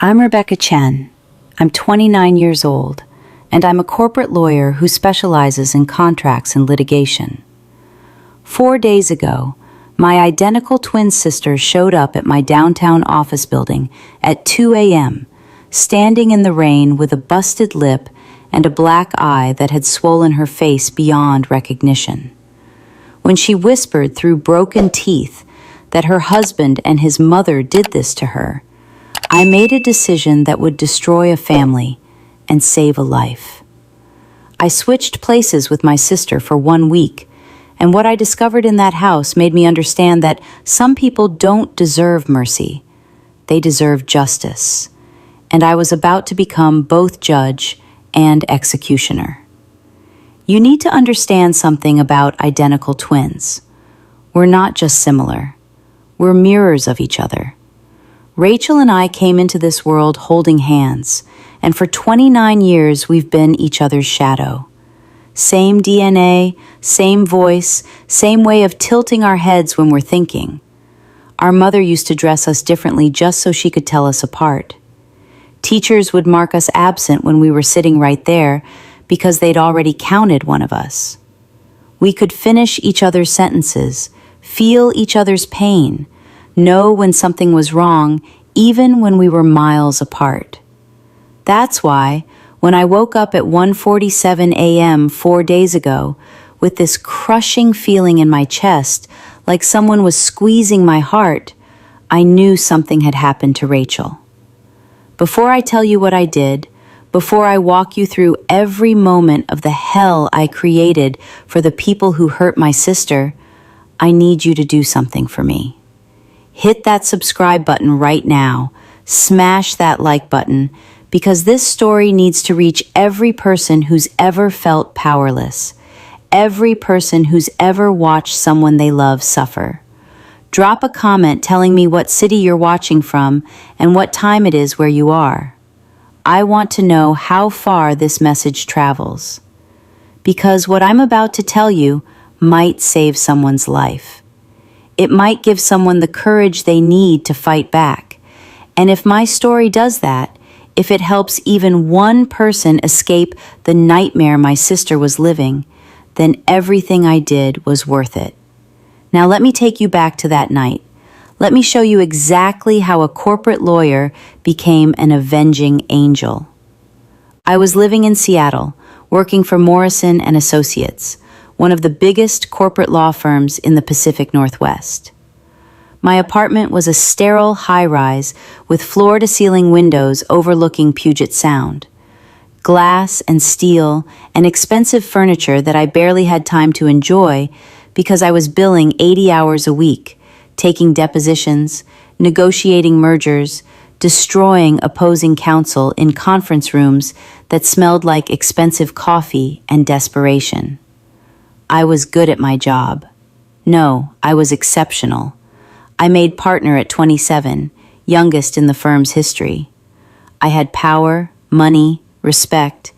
I'm Rebecca Chen. I'm 29 years old, and I'm a corporate lawyer who specializes in contracts and litigation. 4 days ago, my identical twin sister showed up at my downtown office building at 2 a.m., standing in the rain with a busted lip and a black eye that had swollen her face beyond recognition. When she whispered through broken teeth that her husband and his mother did this to her, I made a decision that would destroy a family and save a life. I switched places with my sister for 1 week, and what I discovered in that house made me understand that some people don't deserve mercy. They deserve justice. And I was about to become both judge and executioner. You need to understand something about identical twins. We're not just similar. We're mirrors of each other. Rachel and I came into this world holding hands, and for 29 years we've been each other's shadow. Same DNA, same voice, same way of tilting our heads when we're thinking. Our mother used to dress us differently just so she could tell us apart. Teachers would mark us absent when we were sitting right there because they'd already counted one of us. We could finish each other's sentences, feel each other's pain, know when something was wrong, even when we were miles apart. That's why, when I woke up at 1:47 a.m. 4 days ago, with this crushing feeling in my chest, like someone was squeezing my heart, I knew something had happened to Rachel. Before I tell you what I did, before I walk you through every moment of the hell I created for the people who hurt my sister, I need you to do something for me. Hit that subscribe button right now. Smash that like button, because this story needs to reach every person who's ever felt powerless, every person who's ever watched someone they love suffer. Drop a comment telling me what city you're watching from and what time it is where you are. I want to know how far this message travels. Because what I'm about to tell you might save someone's life. It might give someone the courage they need to fight back. And if my story does that, if it helps even one person escape the nightmare my sister was living, then everything I did was worth it. Now let me take you back to that night. Let me show you exactly how a corporate lawyer became an avenging angel. I was living in Seattle, working for Morrison and Associates, one of the biggest corporate law firms in the Pacific Northwest. My apartment was a sterile high-rise with floor-to-ceiling windows overlooking Puget Sound. Glass and steel and expensive furniture that I barely had time to enjoy because I was billing 80 hours a week, taking depositions, negotiating mergers, destroying opposing counsel in conference rooms that smelled like expensive coffee and desperation. I was good at my job. No, I was exceptional. I made partner at 27, youngest in the firm's history. I had power, money, respect,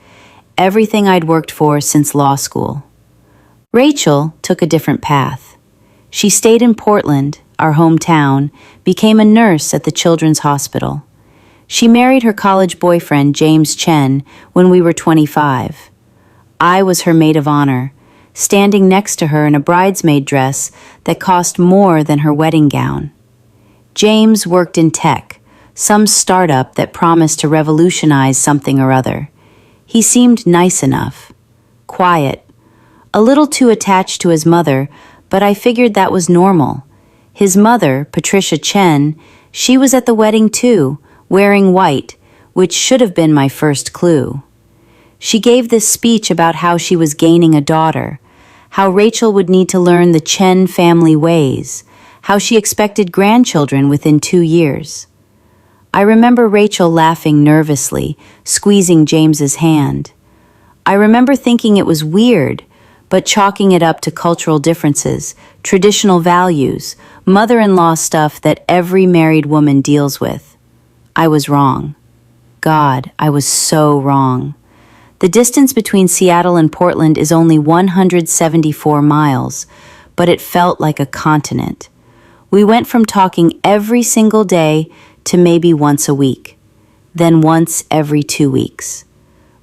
everything I'd worked for since law school. Rachel took a different path. She stayed in Portland, our hometown, became a nurse at the Children's Hospital. She married her college boyfriend, James Chen, when we were 25. I was her maid of honor, standing next to her in a bridesmaid dress that cost more than her wedding gown. James worked in tech, some startup that promised to revolutionize something or other. He seemed nice enough, quiet, a little too attached to his mother, but I figured that was normal. His mother, Patricia Chen, she was at the wedding too, wearing white, which should have been my first clue. She gave this speech about how she was gaining a daughter, how Rachel would need to learn the Chen family ways, how she expected grandchildren within 2 years. I remember Rachel laughing nervously, squeezing James's hand. I remember thinking it was weird, but chalking it up to cultural differences, traditional values, mother-in-law stuff that every married woman deals with. I was wrong. God, I was so wrong. The distance between Seattle and Portland is only 174 miles, but it felt like a continent. We went from talking every single day to maybe once a week. then once every 2 weeks.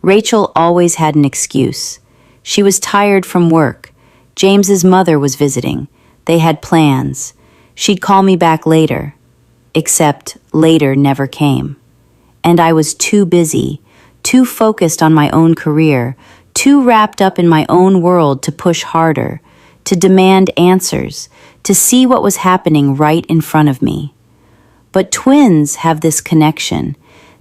Rachel always had an excuse. She was tired from work. James's mother was visiting. They had plans. She'd call me back later. Except later never came. And I was too busy, too focused on my own career, too wrapped up in my own world to push harder, to demand answers, to see what was happening right in front of me. But twins have this connection,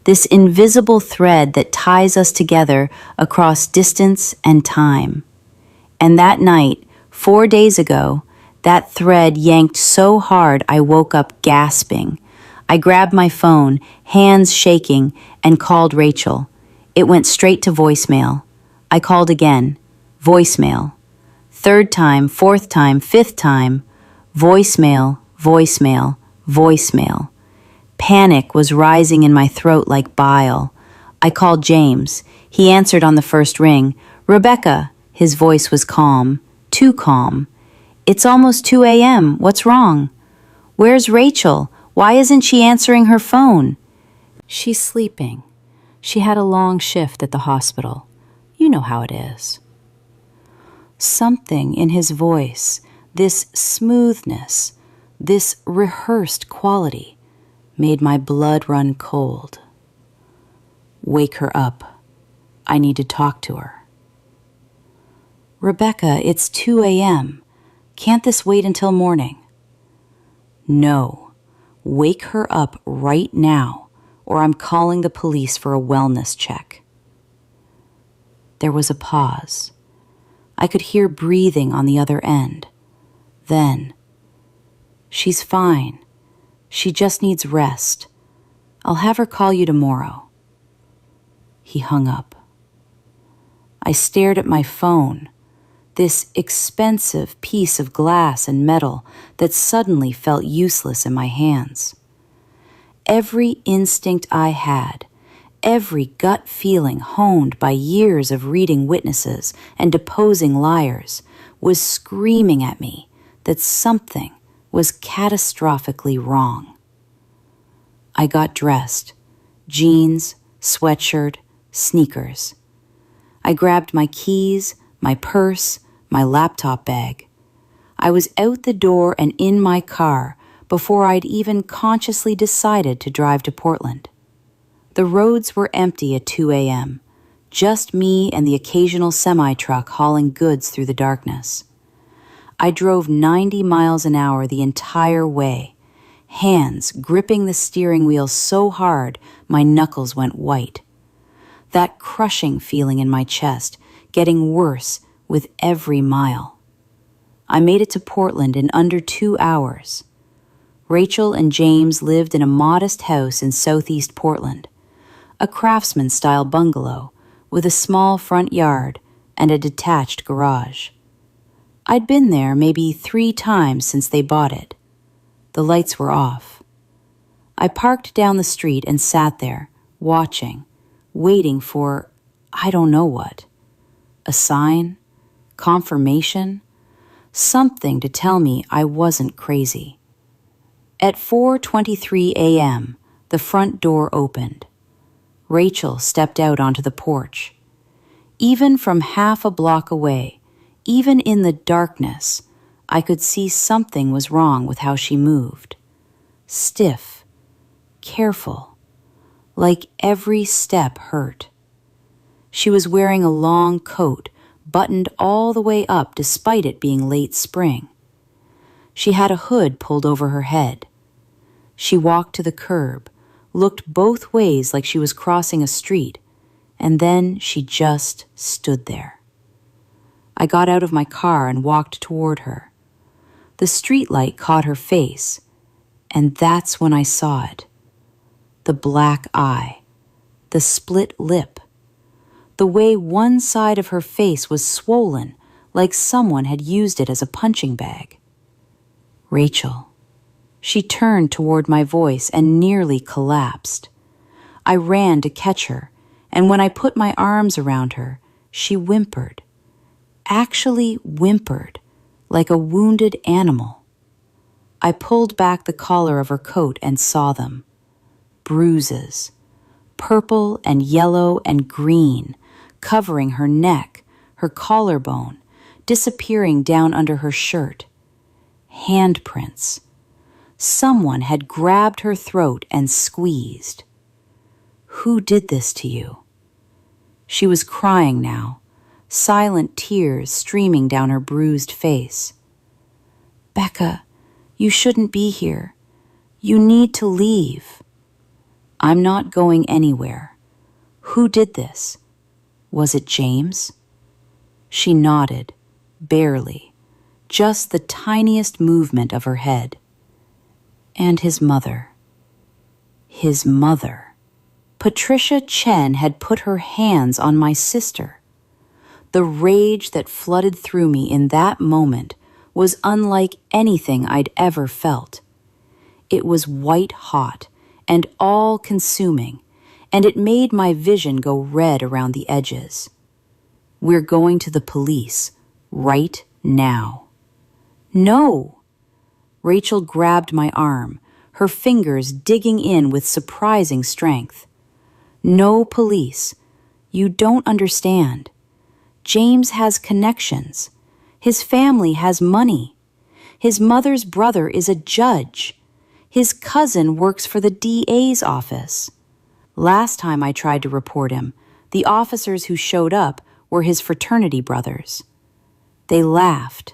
this invisible thread that ties us together across distance and time. And that night, 4 days ago, that thread yanked so hard I woke up gasping. I grabbed my phone, hands shaking, and called Rachel. It went straight to voicemail. I called again. Voicemail. Third time, fourth time, fifth time. Voicemail, voicemail, voicemail. Panic was rising in my throat like bile. I called James. He answered on the first ring. "Rebecca." His voice was calm. Too calm. "It's almost 2 a.m. What's wrong?" "Where's Rachel? Why isn't she answering her phone?" "She's sleeping. She had a long shift at the hospital. You know how it is." Something in his voice, this smoothness, this rehearsed quality, made my blood run cold. "Wake her up. I need to talk to her." "Rebecca, it's 2 a.m. Can't this wait until morning?" "No. Wake her up right now, or I'm calling the police for a wellness check." There was a pause. I could hear breathing on the other end. Then, "She's fine. She just needs rest. I'll have her call you tomorrow." He hung up. I stared at my phone, this expensive piece of glass and metal that suddenly felt useless in my hands. Every instinct I had, every gut feeling honed by years of reading witnesses and deposing liars, was screaming at me that something was catastrophically wrong. I got dressed, jeans, sweatshirt, sneakers. I grabbed my keys, my purse, my laptop bag. I was out the door and in my car before I'd even consciously decided to drive to Portland. The roads were empty at 2 a.m., just me and the occasional semi-truck hauling goods through the darkness. I drove 90 miles an hour the entire way, hands gripping the steering wheel so hard my knuckles went white. That crushing feeling in my chest, getting worse with every mile. I made it to Portland in under 2 hours. Rachel and James lived in a modest house in southeast Portland, a craftsman-style bungalow with a small front yard and a detached garage. I'd been there maybe 3 times since they bought it. The lights were off. I parked down the street and sat there, watching, waiting for I don't know what. A sign? Confirmation? Something to tell me I wasn't crazy. At 4:23 a.m., the front door opened. Rachel stepped out onto the porch. Even from half a block away, even in the darkness, I could see something was wrong with how she moved. Stiff, careful, like every step hurt. She was wearing a long coat, buttoned all the way up despite it being late spring. She had a hood pulled over her head. She walked to the curb, looked both ways like she was crossing a street, and then she just stood there. I got out of my car and walked toward her. The streetlight caught her face, and that's when I saw it. The black eye, the split lip, the way one side of her face was swollen like someone had used it as a punching bag. Rachel. She turned toward my voice and nearly collapsed. I ran to catch her, and when I put my arms around her, she whimpered. Actually whimpered, like a wounded animal. I pulled back the collar of her coat and saw them. Bruises. purple and yellow and green, covering her neck, her collarbone, disappearing down under her shirt. Handprints. Someone had grabbed her throat and squeezed. Who did this to you? She was crying now, silent tears streaming down her bruised face. Becca, you shouldn't be here. You need to leave. I'm not going anywhere. Who did this? Was it James? She nodded, barely, just the tiniest movement of her head. And his mother. His mother. Patricia Chen had put her hands on my sister. The rage that flooded through me in that moment was unlike anything I'd ever felt. It was white hot and all-consuming, and it made my vision go red around the edges. We're going to the police, right now. No! Rachel grabbed my arm, her fingers digging in with surprising strength. No police. You don't understand. James has connections. His family has money. His mother's brother is a judge. His cousin works for the DA's office. Last time I tried to report him, the officers who showed up were his fraternity brothers. They laughed.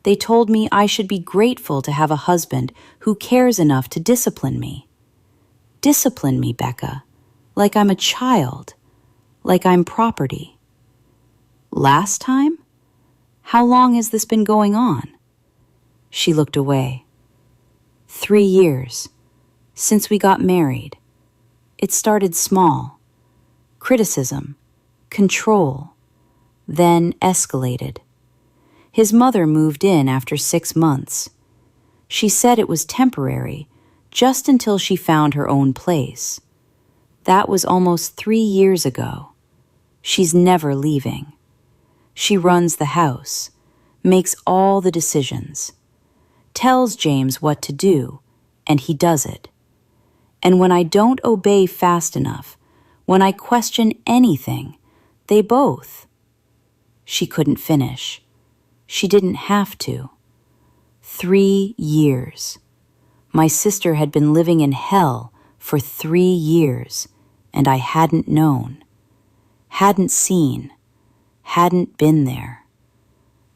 They told me I should be grateful to have a husband who cares enough to discipline me. Discipline me, Becca, like I'm a child, like I'm property. Last time? How long has this been going on? She looked away. 3 years, since we got married. It started small. Criticism, control, then escalated. His mother moved in after 6 months. She said it was temporary, just until she found her own place. That was almost 3 years ago. She's never leaving. She runs the house, makes all the decisions, tells James what to do, and he does it. And when I don't obey fast enough, when I question anything, they both. She couldn't finish. She didn't have to. 3 years. My sister had been living in hell for 3 years, and I hadn't known, hadn't seen, hadn't been there.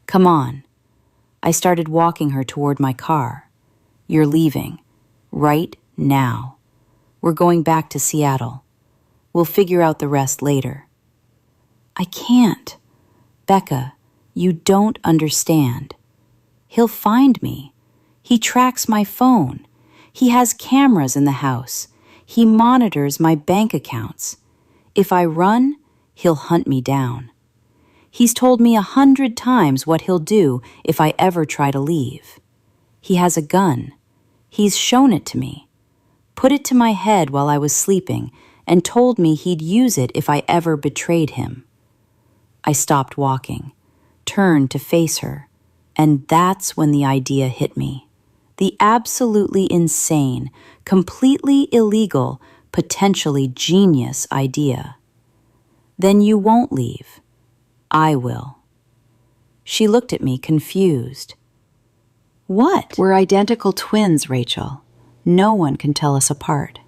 Come on. I started walking her toward my car. You're leaving. Right now. We're going back to Seattle. We'll figure out the rest later. I can't. Becca, you don't understand. He'll find me. He tracks my phone. He has cameras in the house. He monitors my bank accounts. If I run, he'll hunt me down. He's told me 100 times what he'll do if I ever try to leave. He has a gun. He's shown it to me. Put it to my head while I was sleeping and told me he'd use it if I ever betrayed him. I stopped walking, turned to face her, and that's when the idea hit me. The absolutely insane, completely illegal, potentially genius idea. Then you won't leave. I will. She looked at me confused. What? We're identical twins, Rachel. No one can tell us apart.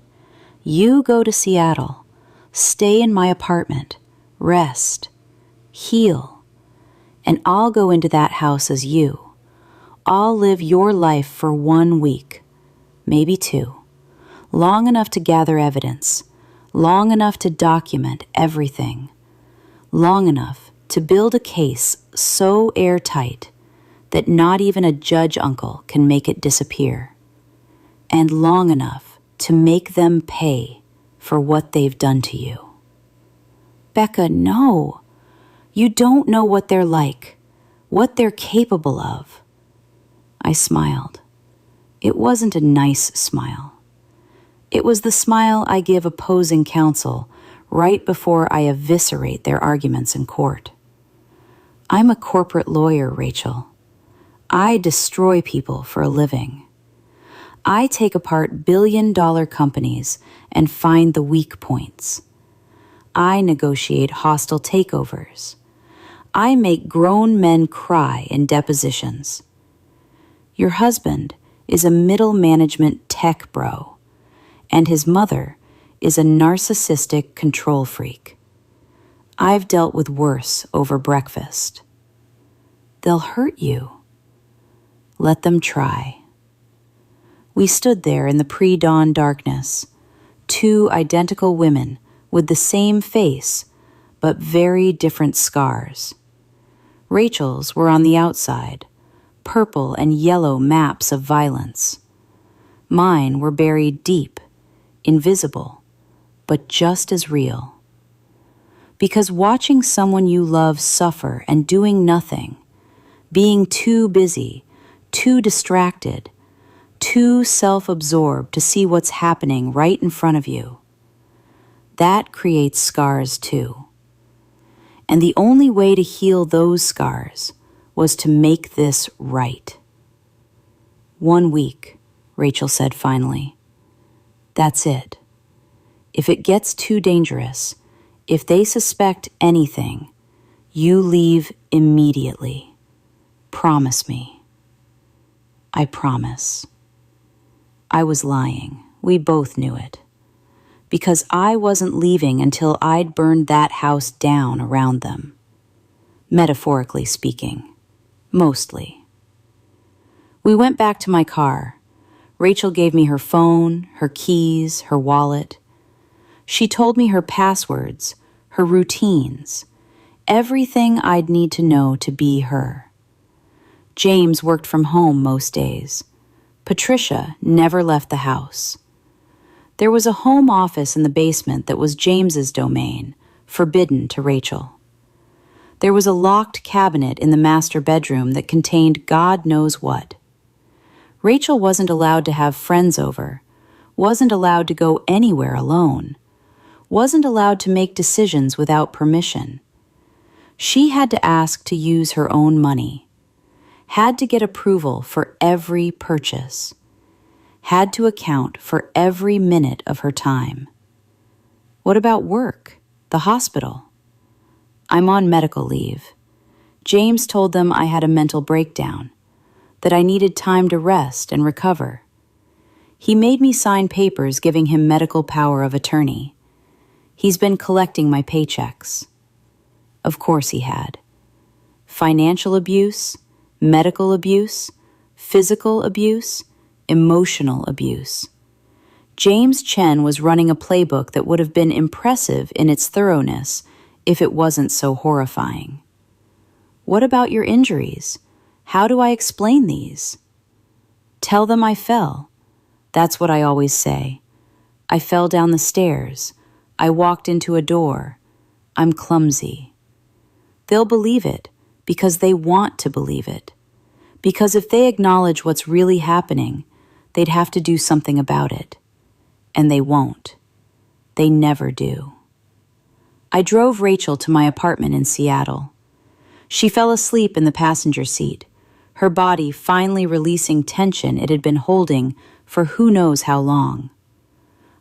You go to Seattle, stay in my apartment, rest, heal, and I'll go into that house as you. I'll live your life for 1 week, maybe 2, long enough to gather evidence, long enough to document everything, long enough to build a case so airtight that not even a judge uncle can make it disappear, and long enough to make them pay for what they've done to you. Becca, no. You don't know what they're like, what they're capable of. I smiled. It wasn't a nice smile. It was the smile I give opposing counsel right before I eviscerate their arguments in court. I'm a corporate lawyer, Rachel. I destroy people for a living. I take apart billion-dollar companies and find the weak points. I negotiate hostile takeovers. I make grown men cry in depositions. Your husband is a middle management tech bro, and his mother is a narcissistic control freak. I've dealt with worse over breakfast. They'll hurt you. Let them try. We stood there in the pre-dawn darkness, two identical women with the same face, but very different scars. Rachel's were on the outside, purple and yellow maps of violence. Mine were buried deep, invisible, but just as real. Because watching someone you love suffer and doing nothing, being too busy, too distracted, too self-absorbed to see what's happening right in front of you, that creates scars too. And the only way to heal those scars was to make this right. 1 week, Rachel said finally. That's it. If it gets too dangerous, if they suspect anything, you leave immediately. Promise me. I promise. I was lying. We both knew it. Because I wasn't leaving until I'd burned that house down around them. Metaphorically speaking. Mostly. We went back to my car. Rachel gave me her phone, her keys, her wallet. She told me her passwords, her routines, everything I'd need to know to be her. James worked from home most days. Patricia never left the house. There was a home office in the basement that was James's domain, forbidden to Rachel. There was a locked cabinet in the master bedroom that contained God knows what. Rachel wasn't allowed to have friends over, wasn't allowed to go anywhere alone, wasn't allowed to make decisions without permission. She had to ask to use her own money, had to get approval for every purchase, had to account for every minute of her time. What about work, the hospital? I'm on medical leave. James told them I had a mental breakdown, that I needed time to rest and recover. He made me sign papers giving him medical power of attorney. He's been collecting my paychecks. Of course he had. Financial abuse, medical abuse, physical abuse, emotional abuse. James Chen was running a playbook that would have been impressive in its thoroughness if it wasn't so horrifying. What about your injuries? How do I explain these? Tell them I fell. That's what I always say. I fell down the stairs. I walked into a door. I'm clumsy. They'll believe it because they want to believe it. Because if they acknowledge what's really happening, they'd have to do something about it. And they won't. They never do. I drove Rachel to my apartment in Seattle. She fell asleep in the passenger seat, her body finally releasing tension it had been holding for who knows how long.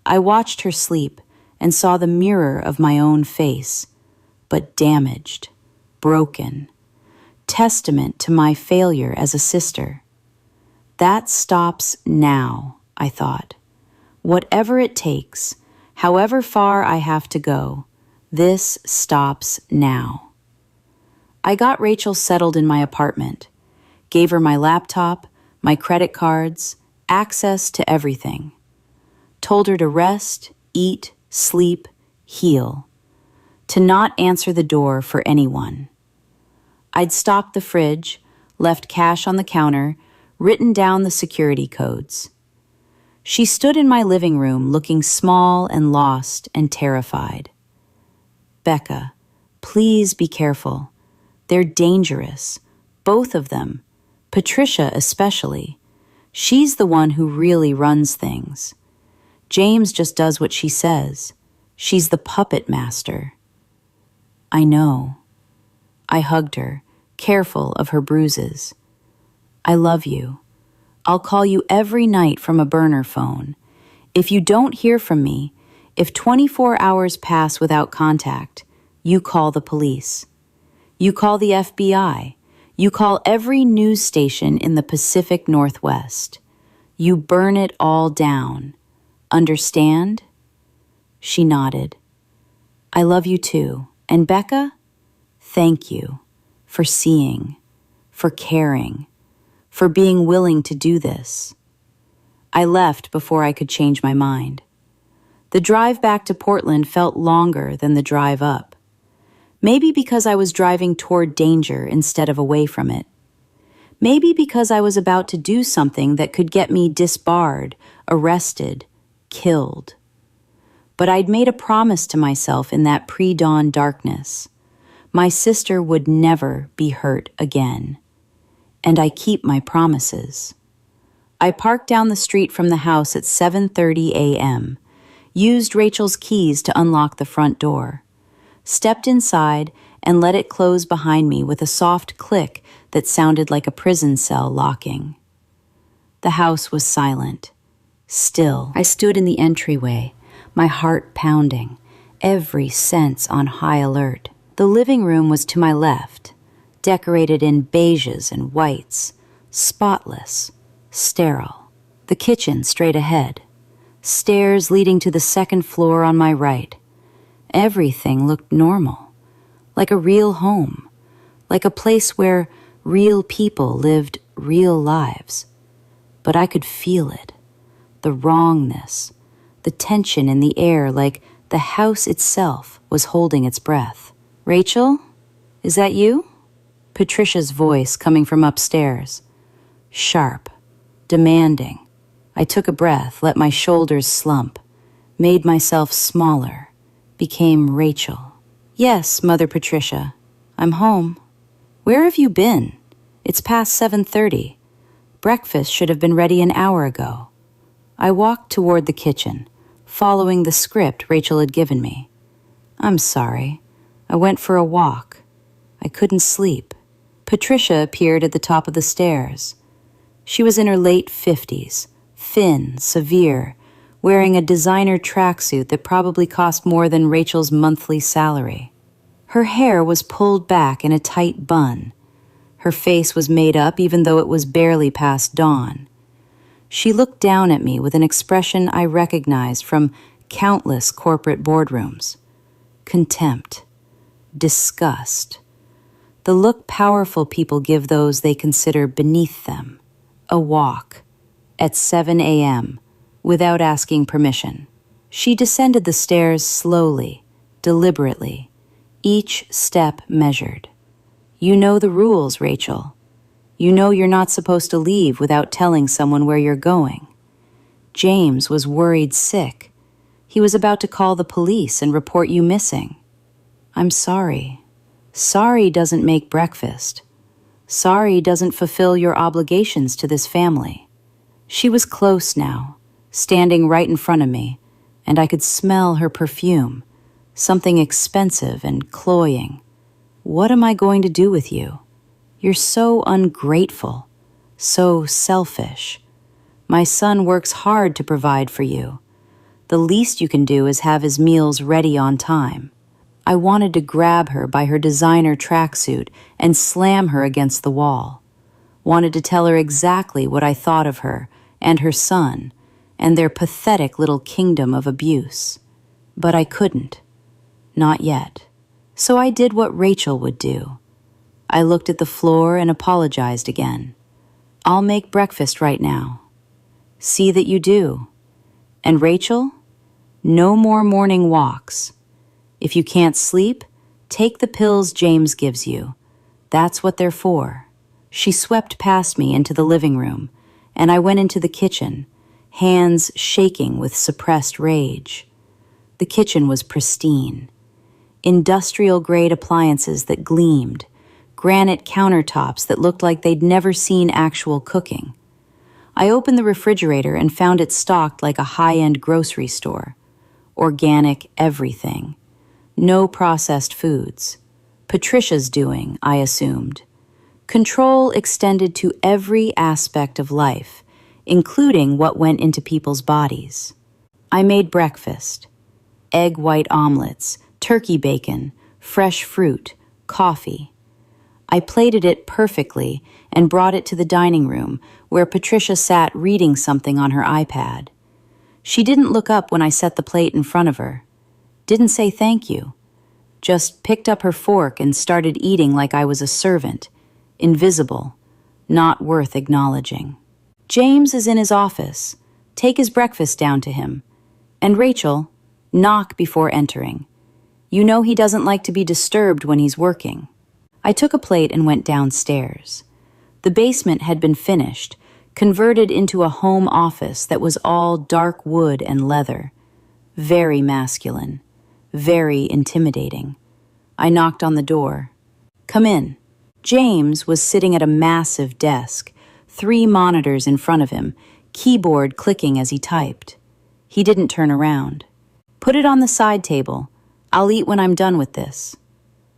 I watched her sleep and saw the mirror of my own face, but damaged, broken, testament to my failure as a sister. That stops now, I thought. Whatever it takes, however far I have to go, this stops now. I got Rachel settled in my apartment, gave her my laptop, my credit cards, access to everything. Told her to rest, eat, sleep, heal. To not answer the door for anyone. I'd stocked the fridge, left cash on the counter, written down the security codes. She stood in my living room looking small and lost and terrified. Becca, please be careful. They're dangerous, both of them, Patricia especially. She's the one who really runs things. James just does what she says. She's the puppet master. I know. I hugged her, careful of her bruises. I love you. I'll call you every night from a burner phone. If you don't hear from me, if 24 hours pass without contact, you call the police. You call the FBI. You call every news station in the Pacific Northwest. You burn it all down. Understand?" She nodded. "I love you too. And Becca, thank you for seeing, for caring, for being willing to do this." I left before I could change my mind. The drive back to Portland felt longer than the drive up. Maybe because I was driving toward danger instead of away from it. Maybe because I was about to do something that could get me disbarred, arrested, killed. But I'd made a promise to myself in that pre-dawn darkness. My sister would never be hurt again. And I keep my promises. I parked down the street from the house at 7:30 a.m., used Rachel's keys to unlock the front door, stepped inside and let it close behind me with a soft click that sounded like a prison cell locking. The house was silent, still. I stood in the entryway, my heart pounding, every sense on high alert. The living room was to my left, decorated in beiges and whites, spotless, sterile. The kitchen straight ahead, stairs leading to the second floor on my right. Everything looked normal, like a real home, like a place where real people lived real lives. But I could feel it, the wrongness, the tension in the air, like the house itself was holding its breath. "Rachel, is that you?" Patricia's voice coming from upstairs. Sharp, demanding. I took a breath, let my shoulders slump, made myself smaller, became Rachel. "Yes, Mother Patricia, I'm home." "Where have you been? It's past 7:30. Breakfast should have been ready an hour ago." I walked toward the kitchen, following the script Rachel had given me. "I'm sorry. I went for a walk. I couldn't sleep." Patricia appeared at the top of the stairs. She was in her late 50s, thin, severe, wearing a designer tracksuit that probably cost more than Rachel's monthly salary. Her hair was pulled back in a tight bun. Her face was made up even though it was barely past dawn. She looked down at me with an expression I recognized from countless corporate boardrooms. Contempt. Disgust. The look powerful people give those they consider beneath them. A walk. At 7 a.m., without asking permission. She descended the stairs slowly, deliberately, each step measured. "You know the rules, Rachel. You know you're not supposed to leave without telling someone where you're going." James was worried sick. He was about to call the police and report you missing. "I'm sorry. Sorry doesn't make breakfast. Sorry doesn't fulfill your obligations to this family." She was close now, standing right in front of me, and I could smell her perfume, something expensive and cloying. "What am I going to do with you? You're so ungrateful, so selfish. My son works hard to provide for you. The least you can do is have his meals ready on time." I wanted to grab her by her designer tracksuit and slam her against the wall. Wanted to tell her exactly what I thought of her and her son and their pathetic little kingdom of abuse. But I couldn't. Not yet. So I did what Rachel would do. I looked at the floor and apologized again. "I'll make breakfast right now." "See that you do. And Rachel, no more morning walks. If you can't sleep, take the pills James gives you. That's what they're for." She swept past me into the living room, and I went into the kitchen, hands shaking with suppressed rage. The kitchen was pristine. Industrial-grade appliances that gleamed, granite countertops that looked like they'd never seen actual cooking. I opened the refrigerator and found it stocked like a high-end grocery store. Organic everything. No processed foods. Patricia's doing, I assumed. Control extended to every aspect of life, including what went into people's bodies. I made breakfast: egg white omelets, turkey bacon, fresh fruit, coffee. I plated it perfectly and brought it to the dining room, where Patricia sat reading something on her iPad. She didn't look up when I set the plate in front of her. Didn't say thank you. Just picked up her fork and started eating like I was a servant, invisible, not worth acknowledging. James is in his office. Take his breakfast down to him. And Rachel, knock before entering. You know he doesn't like to be disturbed when he's working. I took a plate and went downstairs. The basement had been finished, converted into a home office that was all dark wood and leather. Very masculine, very intimidating. I knocked on the door. Come in. James was sitting at a massive desk, 3 monitors in front of him, keyboard clicking as he typed. He didn't turn around. Put it on the side table. I'll eat when I'm done with this.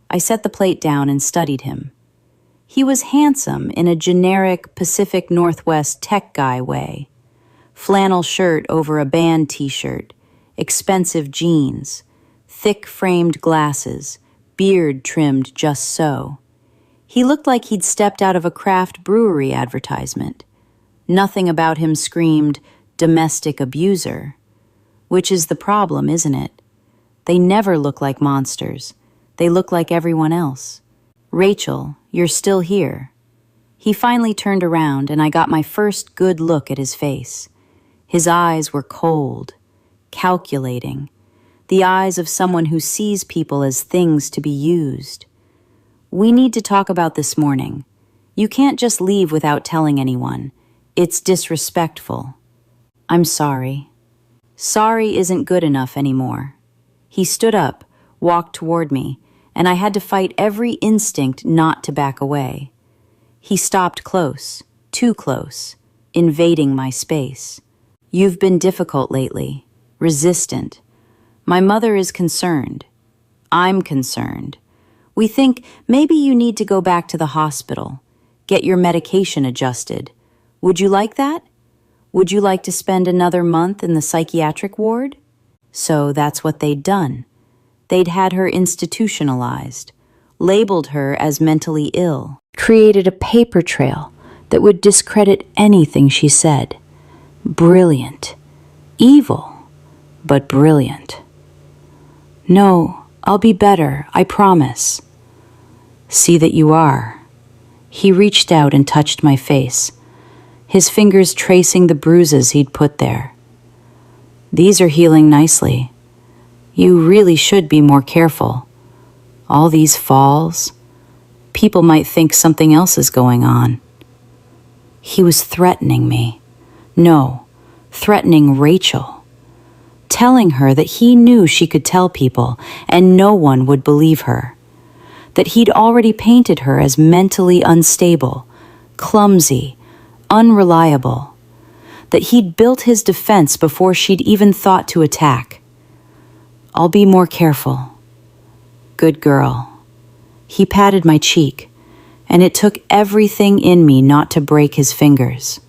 I set the plate down and studied him. He was handsome in a generic Pacific Northwest tech guy way. Flannel shirt over a band t-shirt, expensive jeans, thick framed glasses, beard trimmed just so. He looked like he'd stepped out of a craft brewery advertisement. Nothing about him screamed domestic abuser. Which is the problem, isn't it? They never look like monsters. They look like everyone else. Rachel, you're still here. He finally turned around and I got my first good look at his face. His eyes were cold, calculating. The eyes of someone who sees people as things to be used. We need to talk about this morning. You can't just leave without telling anyone. It's disrespectful. I'm sorry. Sorry isn't good enough anymore. He stood up, walked toward me, and I had to fight every instinct not to back away. He stopped close, too close, invading my space. You've been difficult lately, resistant. My mother is concerned. I'm concerned. We think maybe you need to go back to the hospital, get your medication adjusted. Would you like that? Would you like to spend another month in the psychiatric ward? So that's what they'd done. They'd had her institutionalized, labeled her as mentally ill, created a paper trail that would discredit anything she said. Brilliant. Evil, but brilliant. No, I'll be better, I promise. See that you are. He reached out and touched my face, his fingers tracing the bruises he'd put there. These are healing nicely. You really should be more careful. All these falls. People might think something else is going on. He was threatening me. No, threatening Rachel. Telling her that he knew she could tell people and no one would believe her. That he'd already painted her as mentally unstable, clumsy, unreliable. That he'd built his defense before she'd even thought to attack. I'll be more careful. Good girl. He patted my cheek, and it took everything in me not to break his fingers.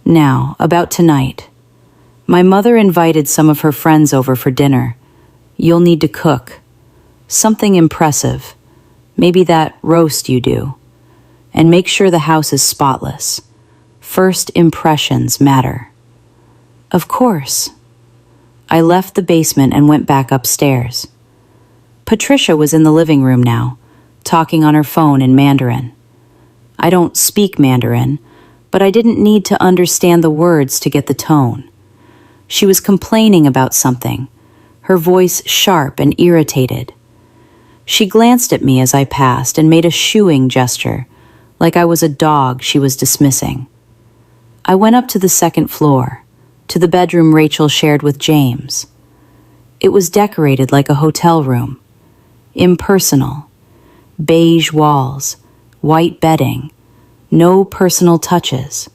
Now, about tonight. My mother invited some of her friends over for dinner. You'll need to cook. Something impressive. Maybe that roast you do. And make sure the house is spotless. First impressions matter. Of course. I left the basement and went back upstairs. Patricia was in the living room now, talking on her phone in Mandarin. I don't speak Mandarin, but I didn't need to understand the words to get the tone. She was complaining about something, her voice sharp and irritated. She glanced at me as I passed and made a shooing gesture, like I was a dog she was dismissing. I went up to the second floor, to the bedroom Rachel shared with James. It was decorated like a hotel room. Impersonal. Beige walls, white bedding, no personal touches.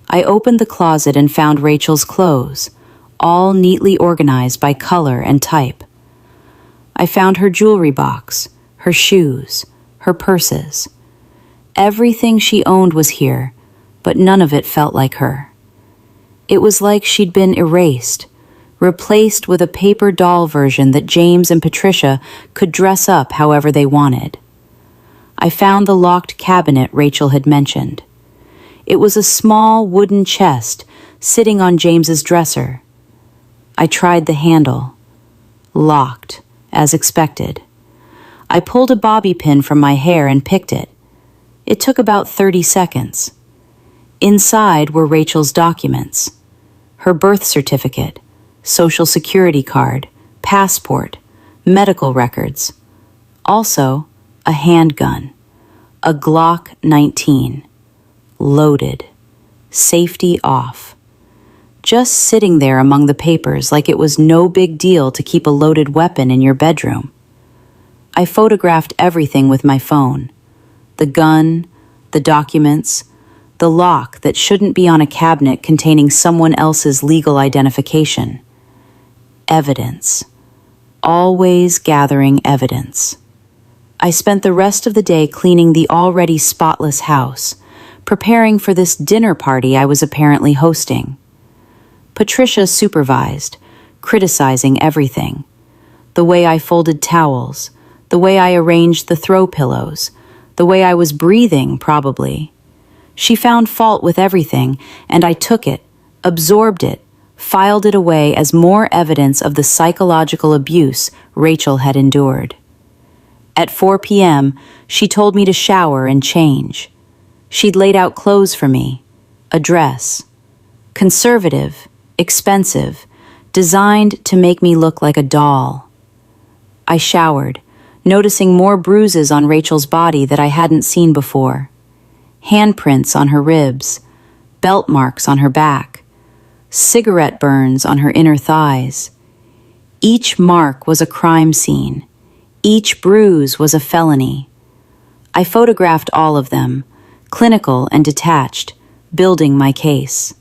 I opened the closet and found Rachel's clothes, all neatly organized by color and type. I found her jewelry box, her shoes, her purses. Everything she owned was here, but none of it felt like her. It was like she'd been erased, replaced with a paper doll version that James and Patricia could dress up however they wanted. I found the locked cabinet Rachel had mentioned. It was a small wooden chest sitting on James's dresser. I tried the handle. Locked, as expected. I pulled a bobby pin from my hair and picked it. It took about 30 seconds. Inside were Rachel's documents. Her birth certificate, social security card, passport, medical records. Also, a handgun. A Glock 19. Loaded. Safety off. Just sitting there among the papers like it was no big deal to keep a loaded weapon in your bedroom. I photographed everything with my phone. The gun, the documents, the lock that shouldn't be on a cabinet containing someone else's legal identification. Evidence. Always gathering evidence. I spent the rest of the day cleaning the already spotless house, preparing for this dinner party I was apparently hosting. Patricia supervised, criticizing everything. The way I folded towels, the way I arranged the throw pillows, the way I was breathing, probably. She found fault with everything, and I took it, absorbed it, filed it away as more evidence of the psychological abuse Rachel had endured. At 4 p.m., she told me to shower and change. She'd laid out clothes for me, a dress. Conservative, expensive, designed to make me look like a doll. I showered, noticing more bruises on Rachel's body that I hadn't seen before. Handprints on her ribs, belt marks on her back, cigarette burns on her inner thighs. Each mark was a crime scene. Each bruise was a felony. I photographed all of them, clinical and detached, building my case.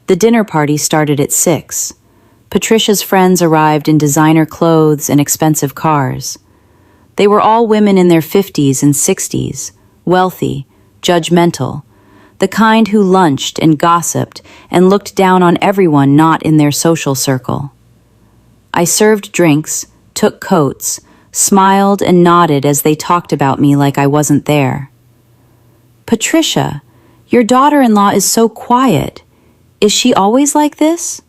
The dinner party started at 6. Patricia's friends arrived in designer clothes and expensive cars. They were all women in their 50s and 60s, wealthy, judgmental, the kind who lunched and gossiped and looked down on everyone not in their social circle. I served drinks, took coats, smiled and nodded as they talked about me like I wasn't there. "Patricia, your daughter-in-law is so quiet. Is she always like this?"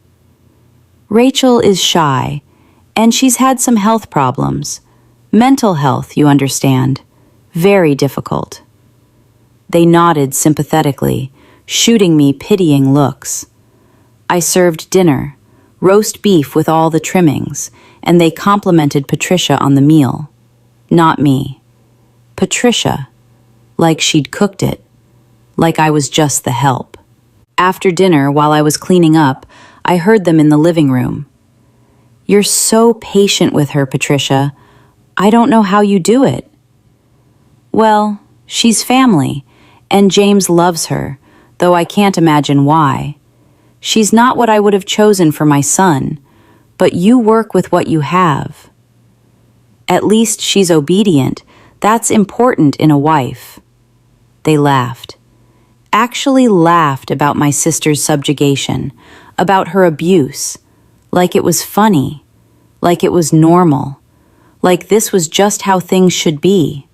"Rachel is shy, and she's had some health problems. Mental health, you understand. Very difficult." They nodded sympathetically, shooting me pitying looks. I served dinner, roast beef with all the trimmings, and they complimented Patricia on the meal. Not me. Patricia, like she'd cooked it, like I was just the help. After dinner, while I was cleaning up, I heard them in the living room. "You're so patient with her, Patricia. I don't know how you do it." "Well, she's family, and James loves her, though I can't imagine why. She's not what I would have chosen for my son, but you work with what you have. At least she's obedient. That's important in a wife." They laughed. Actually laughed about my sister's subjugation, about her abuse, like it was funny, like it was normal, like this was just how things should be.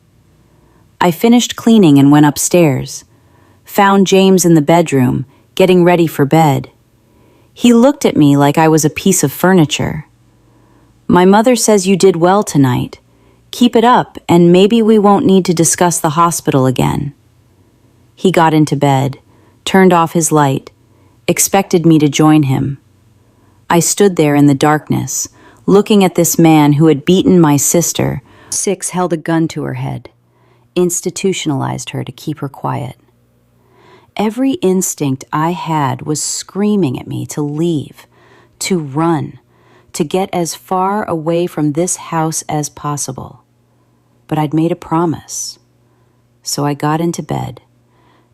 I finished cleaning and went upstairs, found James in the bedroom, getting ready for bed. He looked at me like I was a piece of furniture. "My mother says you did well tonight. Keep it up, and maybe we won't need to discuss the hospital again." He got into bed, turned off his light, expected me to join him. I stood there in the darkness, looking at this man who had beaten my sister. 6 held a gun to her head, institutionalized her to keep her quiet. Every instinct I had was screaming at me to leave, to run, to get as far away from this house as possible. But I'd made a promise. So I got into bed,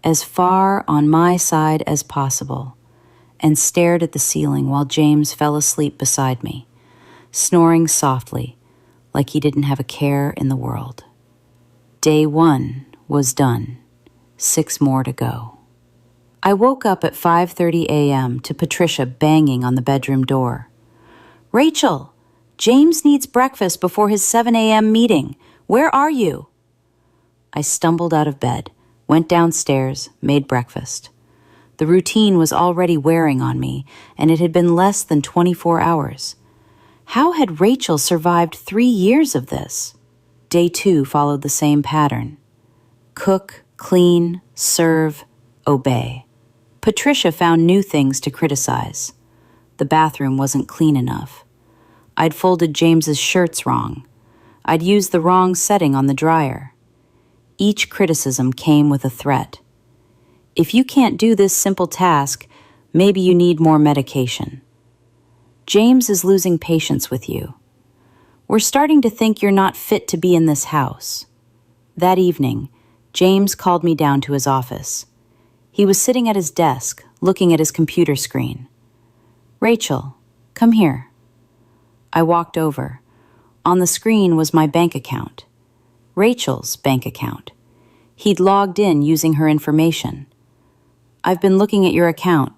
as far on my side as possible, and stared at the ceiling while James fell asleep beside me, snoring softly, like he didn't have a care in the world. Day 1 was done. 6 more to go. I woke up at 5:30 a.m. to Patricia banging on the bedroom door. Rachel, James needs breakfast before his 7 a.m. meeting. Where are you? I stumbled out of bed, went downstairs, made breakfast. The routine was already wearing on me, and it had been less than 24 hours. How had Rachel survived 3 years of this? Day 2 followed the same pattern. Cook, clean, serve, obey. Patricia found new things to criticize. The bathroom wasn't clean enough. I'd folded James's shirts wrong. I'd used the wrong setting on the dryer. Each criticism came with a threat. If you can't do this simple task, maybe you need more medication. James is losing patience with you. We're starting to think you're not fit to be in this house. That evening, James called me down to his office. He was sitting at his desk, looking at his computer screen. Rachel, come here. I walked over. On the screen was my bank account. Rachel's bank account. He'd logged in using her information. I've been looking at your account.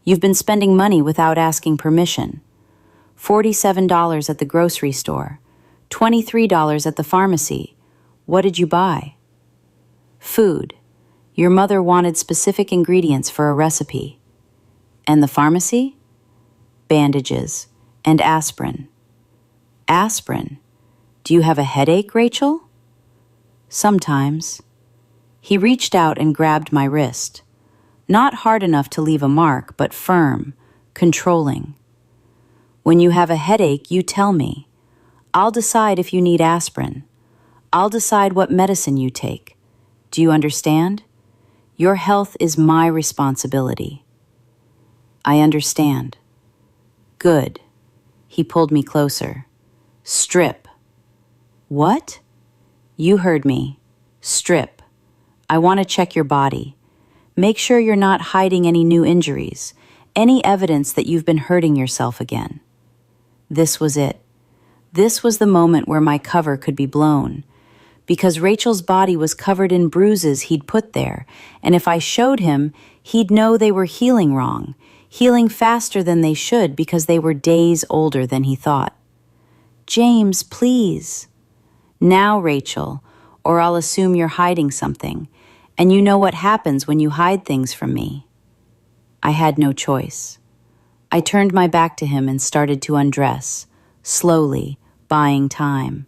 You've been spending money without asking permission. $47 at the grocery store. $23 at the pharmacy. What did you buy? Food. Your mother wanted specific ingredients for a recipe. And the pharmacy? Bandages and aspirin. Aspirin? Do you have a headache, Rachel? Sometimes. He reached out and grabbed my wrist. Not hard enough to leave a mark, but firm, controlling. When you have a headache, you tell me. I'll decide if you need aspirin. I'll decide what medicine you take. Do you understand? Your health is my responsibility. I understand. Good. He pulled me closer. Strip. What? You heard me. Strip. I want to check your body. Make sure you're not hiding any new injuries, any evidence that you've been hurting yourself again. This was it. This was the moment where my cover could be blown, because Rachel's body was covered in bruises he'd put there, and if I showed him, he'd know they were healing wrong, healing faster than they should because they were days older than he thought. James, please. Now, Rachel, or I'll assume you're hiding something, and you know what happens when you hide things from me. I had no choice. I turned my back to him and started to undress, slowly, buying time.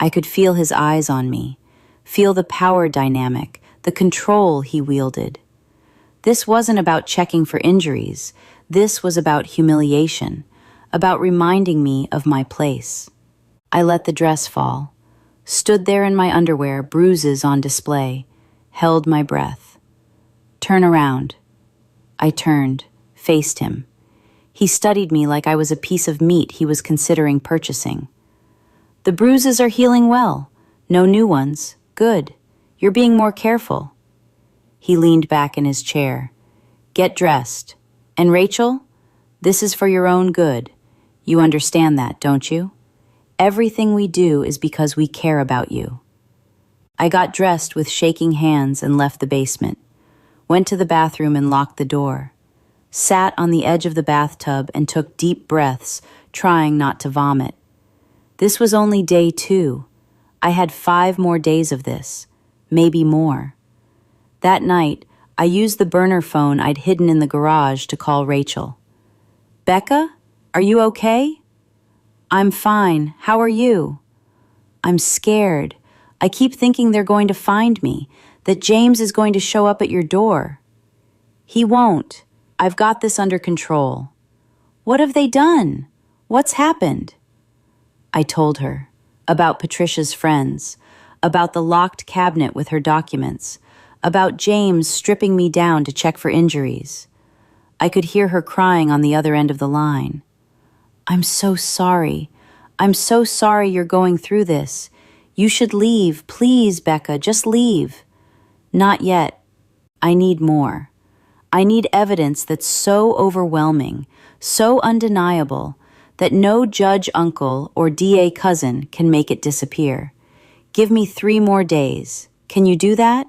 I could feel his eyes on me, feel the power dynamic, the control he wielded. This wasn't about checking for injuries. This was about humiliation, about reminding me of my place. I let the dress fall, stood there in my underwear, bruises on display, held my breath. Turn around. I turned, faced him. He studied me like I was a piece of meat he was considering purchasing. The bruises are healing well. No new ones. Good. You're being more careful. He leaned back in his chair. Get dressed. And Rachel, this is for your own good. You understand that, don't you? Everything we do is because we care about you. I got dressed with shaking hands and left the basement. Went to the bathroom and locked the door. Sat on the edge of the bathtub and took deep breaths, trying not to vomit. This was only day 2. I had 5 more days of this, maybe more. That night, I used the burner phone I'd hidden in the garage to call Rachel. Becca, are you okay? I'm fine. How are you? I'm scared. I keep thinking they're going to find me, that James is going to show up at your door. He won't. I've got this under control. What have they done? What's happened? I told her about Patricia's friends, about the locked cabinet with her documents, about James stripping me down to check for injuries. I could hear her crying on the other end of the line. I'm so sorry. I'm so sorry you're going through this. You should leave. Please, Becca, just leave. Not yet. I need more. I need evidence that's so overwhelming, so undeniable, that no judge uncle or DA cousin can make it disappear. Give me 3 more days. Can you do that?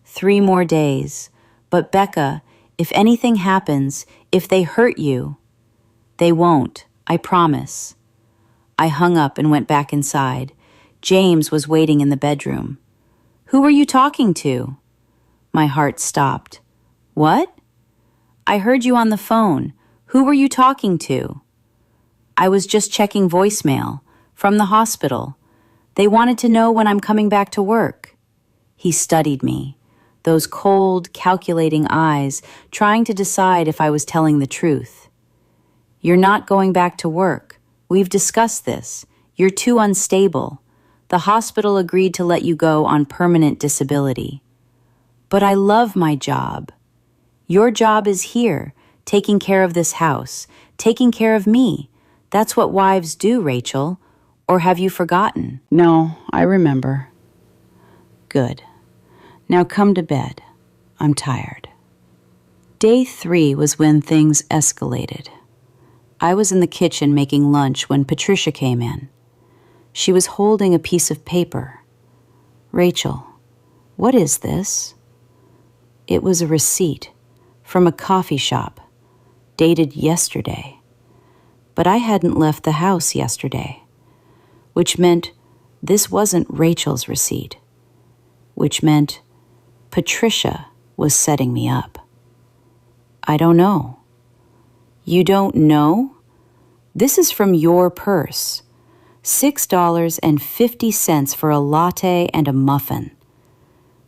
3 more days. But Becca, if anything happens, if they hurt you, they won't, I promise. I hung up and went back inside. James was waiting in the bedroom. Who were you talking to? My heart stopped. What? I heard you on the phone. Who were you talking to? I was just checking voicemail from the hospital. They wanted to know when I'm coming back to work. He studied me, those cold, calculating eyes, trying to decide if I was telling the truth. You're not going back to work. We've discussed this. You're too unstable. The hospital agreed to let you go on permanent disability. But I love my job. Your job is here, taking care of this house, taking care of me. That's what wives do, Rachel. Or have you forgotten? No, I remember. Good. Now come to bed. I'm tired. Day 3 was when things escalated. I was in the kitchen making lunch when Patricia came in. She was holding a piece of paper. Rachel, what is this? It was a receipt from a coffee shop, dated yesterday. But I hadn't left the house yesterday, which meant this wasn't Rachel's receipt, which meant Patricia was setting me up. I don't know. You don't know? This is from your purse. $6.50 for a latte and a muffin.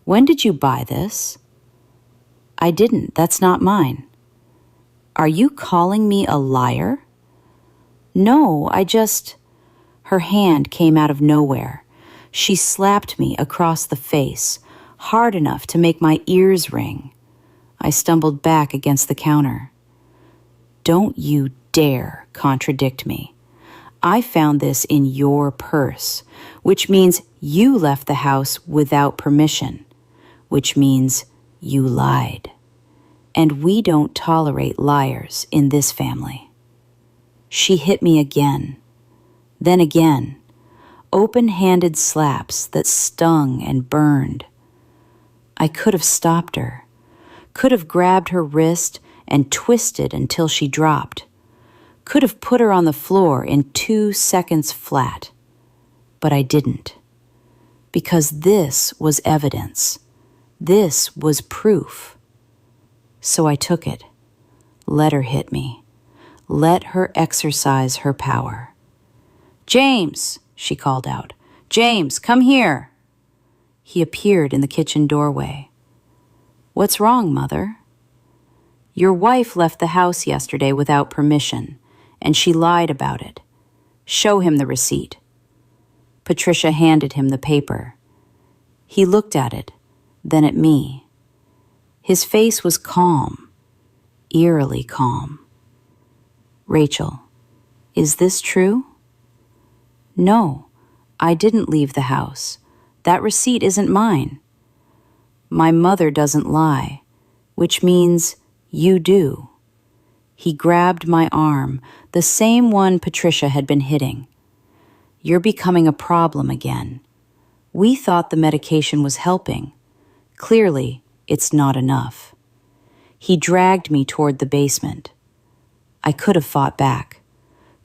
When did you buy this? I didn't. That's not mine. Are you calling me a liar? No, Her hand came out of nowhere. She slapped me across the face, hard enough to make my ears ring. I stumbled back against the counter. Don't you dare contradict me. I found this in your purse, which means you left the house without permission, which means you lied. And we don't tolerate liars in this family. She hit me again, then again, open-handed slaps that stung and burned. I could have stopped her, could have grabbed her wrist and twisted until she dropped, could have put her on the floor in 2 seconds flat. But I didn't, because this was evidence. This was proof. So I took it. Let her hit me. Let her exercise her power. James, she called out. James, come here. He appeared in the kitchen doorway. What's wrong, Mother? Your wife left the house yesterday without permission, and she lied about it. Show him the receipt. Patricia handed him the paper. He looked at it, then at me. His face was calm, eerily calm. Rachel, is this true? No, I didn't leave the house. That receipt isn't mine. My mother doesn't lie, which means you do. He grabbed my arm, the same one Patricia had been hitting. You're becoming a problem again. We thought the medication was helping. Clearly, it's not enough. He dragged me toward the basement. I could have fought back,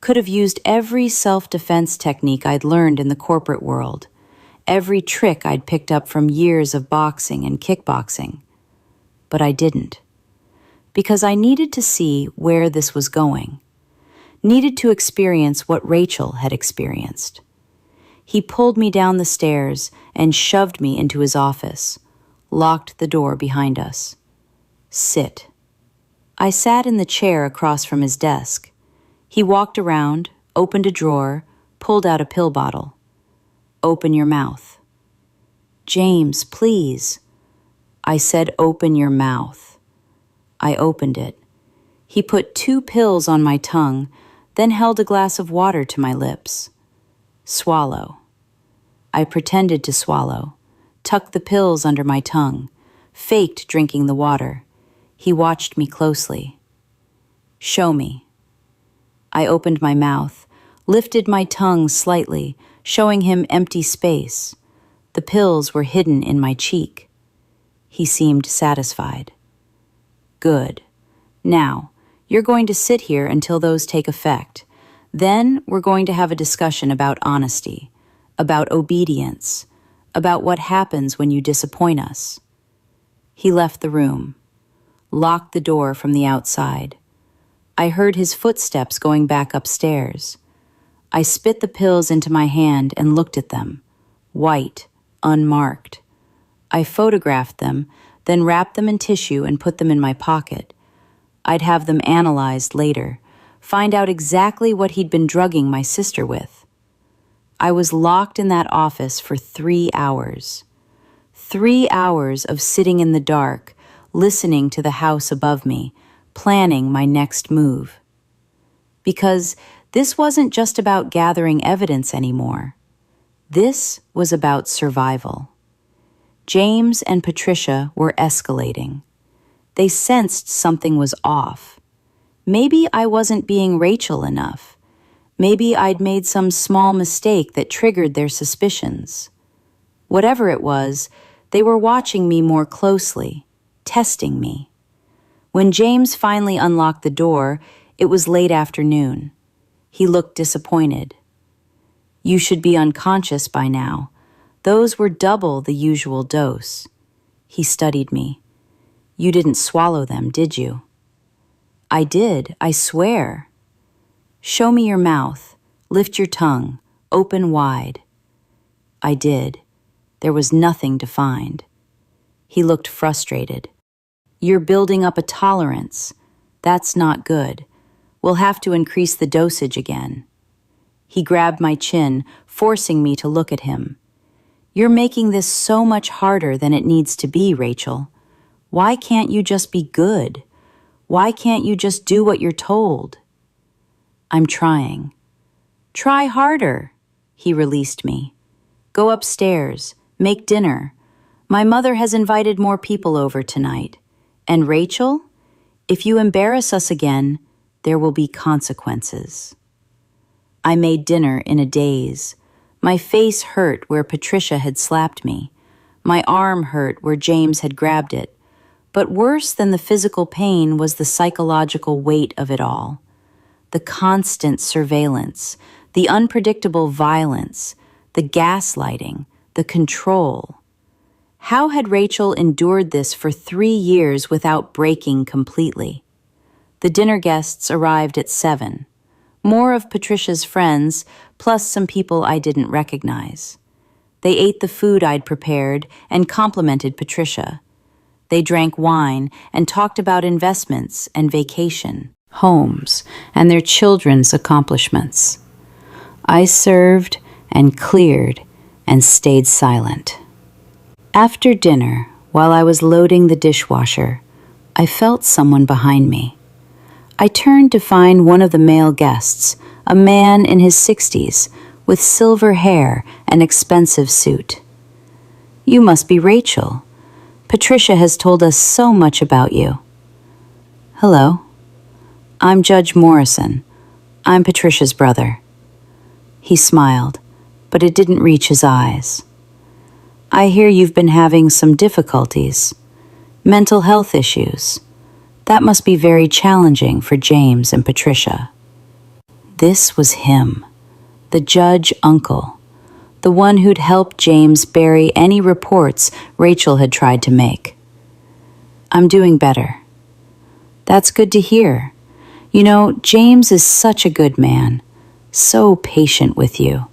could have used every self-defense technique I'd learned in the corporate world, every trick I'd picked up from years of boxing and kickboxing. But I didn't, because I needed to see where this was going, needed to experience what Rachel had experienced. He pulled me down the stairs and shoved me into his office, locked the door behind us. Sit. I sat in the chair across from his desk. He walked around, opened a drawer, pulled out a pill bottle. Open your mouth. James, please. I said, open your mouth. I opened it. He put 2 pills on my tongue, then held a glass of water to my lips. Swallow. I pretended to swallow, tucked the pills under my tongue, faked drinking the water. He watched me closely. Show me. I opened my mouth, lifted my tongue slightly, showing him empty space. The pills were hidden in my cheek. He seemed satisfied. Good. Now, you're going to sit here until those take effect. Then we're going to have a discussion about honesty, about obedience, about what happens when you disappoint us." He left the room, locked the door from the outside. I heard his footsteps going back upstairs. I spit the pills into my hand and looked at them, white, unmarked. I photographed them, then wrapped them in tissue and put them in my pocket. I'd have them analyzed later, find out exactly what he'd been drugging my sister with. I was locked in that office for 3 hours. 3 hours of sitting in the dark, listening to the house above me, planning my next move. Because this wasn't just about gathering evidence anymore. This was about survival. James and Patricia were escalating. They sensed something was off. Maybe I wasn't being Rachel enough. Maybe I'd made some small mistake that triggered their suspicions. Whatever it was, they were watching me more closely, testing me. When James finally unlocked the door, it was late afternoon. He looked disappointed. "You should be unconscious by now. Those were double the usual dose." He studied me. "You didn't swallow them, did you?" "I did, I swear." "Show me your mouth. Lift your tongue. Open wide." I did. There was nothing to find. He looked frustrated. "You're building up a tolerance. That's not good. We'll have to increase the dosage again." He grabbed my chin, forcing me to look at him. "You're making this so much harder than it needs to be, Rachel. Why can't you just be good? Why can't you just do what you're told?" "I'm trying." "Try harder." He released me. "Go upstairs. Make dinner. My mother has invited more people over tonight. And Rachel, if you embarrass us again, there will be consequences." I made dinner in a daze. My face hurt where Patricia had slapped me. My arm hurt where James had grabbed it. But worse than the physical pain was the psychological weight of it all. The constant surveillance, the unpredictable violence, the gaslighting, the control. How had Rachel endured this for 3 years without breaking completely? The dinner guests arrived at 7. More of Patricia's friends, plus some people I didn't recognize. They ate the food I'd prepared and complimented Patricia. They drank wine and talked about investments and vacation, homes, and their children's accomplishments. I served and cleared and stayed silent. After dinner, while I was loading the dishwasher, I felt someone behind me. I turned to find one of the male guests, a man in his 60s, with silver hair and expensive suit. "You must be Rachel. Patricia has told us so much about you." "Hello. I'm Judge Morrison. I'm Patricia's brother." He smiled, but it didn't reach his eyes. "I hear you've been having some difficulties. Mental health issues. That must be very challenging for James and Patricia." This was him, the judge uncle, the one who'd helped James bury any reports Rachel had tried to make. "I'm doing better." "That's good to hear. You know, James is such a good man, so patient with you.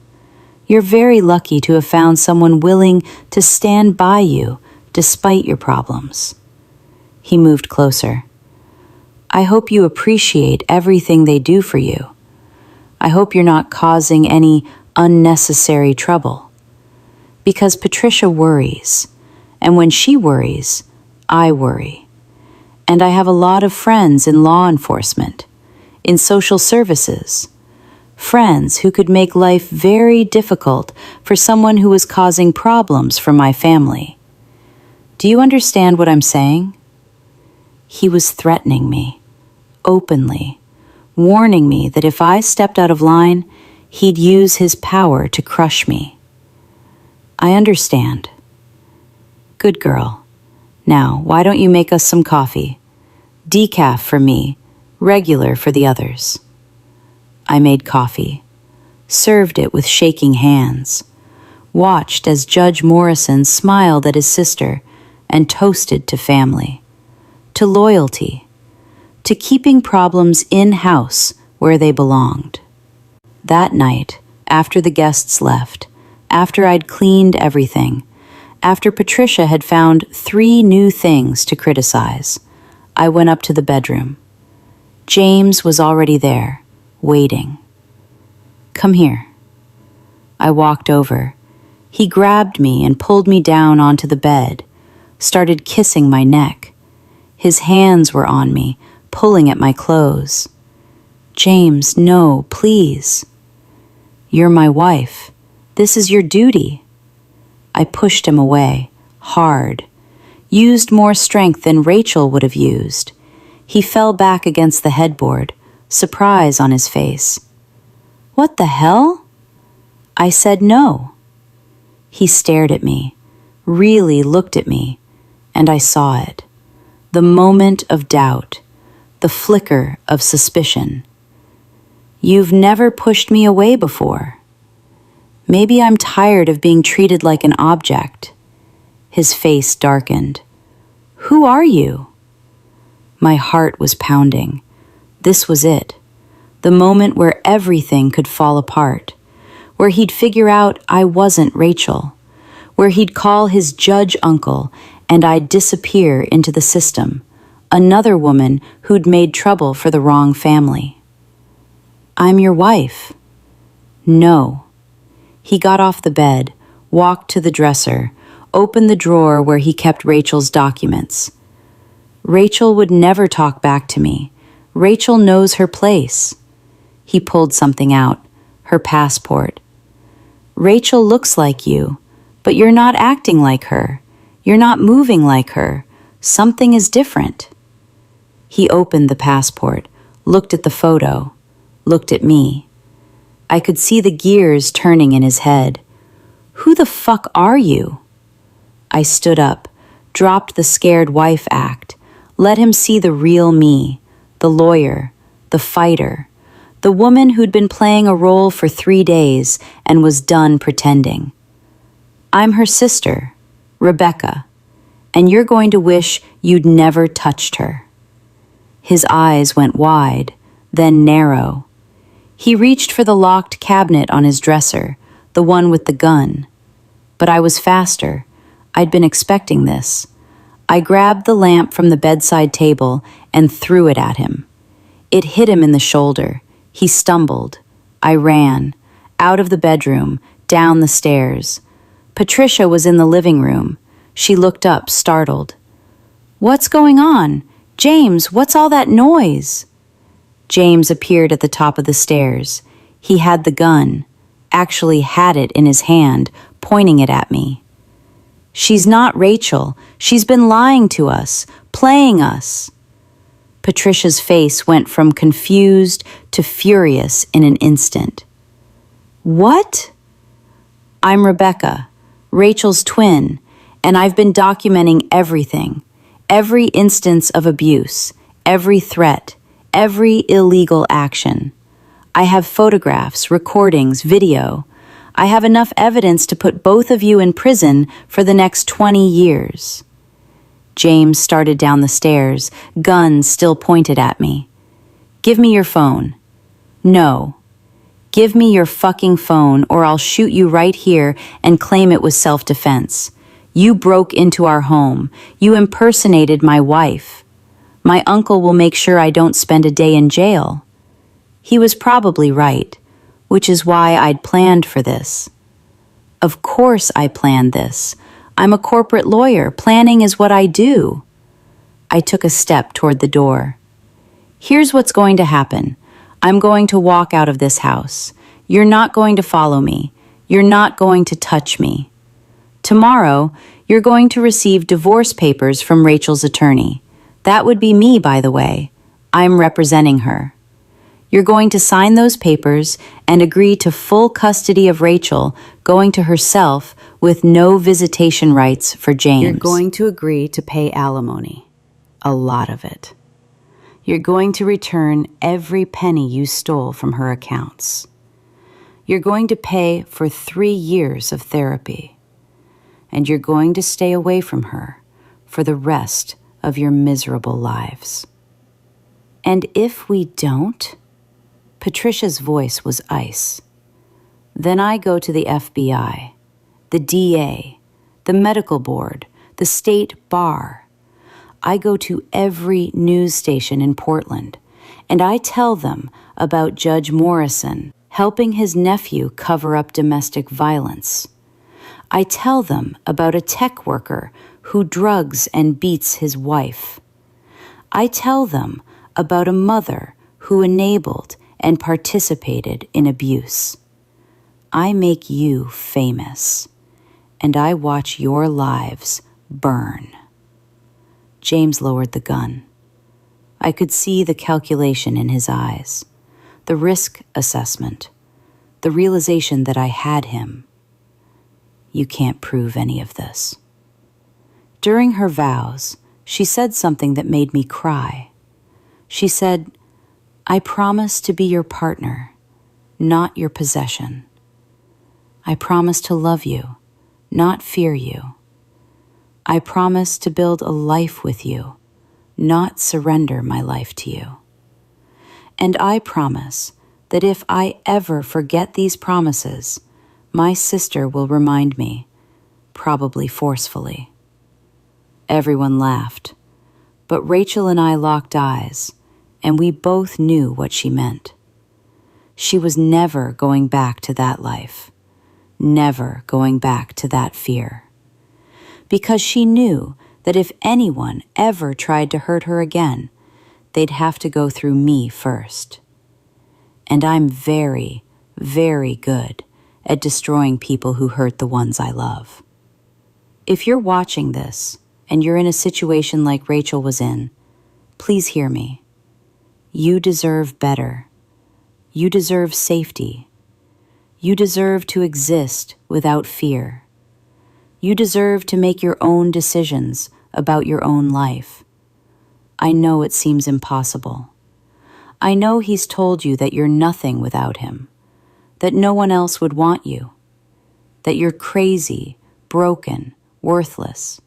You're very lucky to have found someone willing to stand by you despite your problems." He moved closer. "I hope you appreciate everything they do for you. I hope you're not causing any unnecessary trouble. Because Patricia worries, and when she worries, I worry. And I have a lot of friends in law enforcement, in social services, friends who could make life very difficult for someone who was causing problems for my family. Do you understand what I'm saying?" He was threatening me, openly, warning me that if I stepped out of line, he'd use his power to crush me. "I understand." "Good girl. Now, why don't you make us some coffee? Decaf for me, regular for the others. I made coffee, served it with shaking hands, watched as Judge Morrison smiled at his sister and toasted to family, to loyalty, to keeping problems in-house where they belonged. That night, after the guests left, after I'd cleaned everything, after Patricia had found 3 new things to criticize, I went up to the bedroom. James was already there, waiting. "Come here." I walked over. He grabbed me and pulled me down onto the bed, started kissing my neck. His hands were on me, pulling at my clothes. "James, no, please. You're my wife. This is your duty." I pushed him away, hard, used more strength than Rachel would have used. He fell back against the headboard, surprise on his face. "What the hell?" I said no. He stared at me, really looked at me, and I saw it. The moment of doubt, the flicker of suspicion. "You've never pushed me away before. Maybe I'm tired of being treated like an object." His face darkened. "Who are you?" My heart was pounding. This was it. The moment where everything could fall apart. Where he'd figure out I wasn't Rachel. Where he'd call his judge uncle and I'd disappear into the system. Another woman who'd made trouble for the wrong family. "I'm your wife." "No." He got off the bed, walked to the dresser, opened the drawer where he kept Rachel's documents. "Rachel would never talk back to me. Rachel knows her place." He pulled something out, her passport. "Rachel looks like you, but you're not acting like her. You're not moving like her. Something is different." He opened the passport, looked at the photo, looked at me. I could see the gears turning in his head. "Who the fuck are you?" I stood up, dropped the scared wife act, let him see the real me, the lawyer, the fighter, the woman who'd been playing a role for 3 days and was done pretending. "I'm her sister, Rebecca, and you're going to wish you'd never touched her." His eyes went wide, then narrow. He reached for the locked cabinet on his dresser, the one with the gun. But I was faster. I'd been expecting this. I grabbed the lamp from the bedside table and threw it at him. It hit him in the shoulder. He stumbled. I ran, out of the bedroom, down the stairs. Patricia was in the living room. She looked up, startled. "What's going on? James, what's all that noise?" James appeared at the top of the stairs. He had the gun, actually had it in his hand, pointing it at me. "She's not Rachel. She's been lying to us, playing us." Patricia's face went from confused to furious in an instant. "What?" "I'm Rebecca, Rachel's twin, and I've been documenting everything, every instance of abuse, every threat, every illegal action. I have photographs, recordings, video. I have enough evidence to put both of you in prison for the next 20 years. James started down the stairs, gun still pointed at me. "Give me your phone." "No." "Give me your fucking phone or I'll shoot you right here and claim it was self-defense. You broke into our home. You impersonated my wife. My uncle will make sure I don't spend a day in jail." He was probably right, which is why I'd planned for this. Of course I planned this. I'm a corporate lawyer. Planning is what I do. I took a step toward the door. "Here's what's going to happen. I'm going to walk out of this house. You're not going to follow me. You're not going to touch me. Tomorrow, you're going to receive divorce papers from Rachel's attorney. That would be me, by the way. I'm representing her. You're going to sign those papers and agree to full custody of Rachel, going to herself with no visitation rights for James. You're going to agree to pay alimony. A lot of it. You're going to return every penny you stole from her accounts. You're going to pay for 3 years of therapy. And you're going to stay away from her for the rest of your miserable lives. And if we don't? Patricia's voice was ice. Then I go to the FBI, the DA, the medical board, the state bar. I go to every news station in Portland, and I tell them about Judge Morrison helping his nephew cover up domestic violence. I tell them about a tech worker who drugs and beats his wife. I tell them about a mother who enabled and participated in abuse. I make you famous, and I watch your lives burn. James lowered the gun. I could see the calculation in his eyes, the risk assessment, the realization that I had him. You can't prove any of this. During her vows, she said something that made me cry. She said, I promise to be your partner, not your possession. I promise to love you, not fear you. I promise to build a life with you, not surrender my life to you. And I promise that if I ever forget these promises, my sister will remind me, probably forcefully. Everyone laughed, but Rachel and I locked eyes, and we both knew what she meant. She was never going back to that life, never going back to that fear. Because she knew that if anyone ever tried to hurt her again, they'd have to go through me first. And I'm very, very good at destroying people who hurt the ones I love. If you're watching this and you're in a situation like Rachel was in, please hear me. You deserve better. You deserve safety. You deserve to exist without fear. You deserve to make your own decisions about your own life. I know it seems impossible. I know he's told you that you're nothing without him, that no one else would want you, that you're crazy, broken, worthless.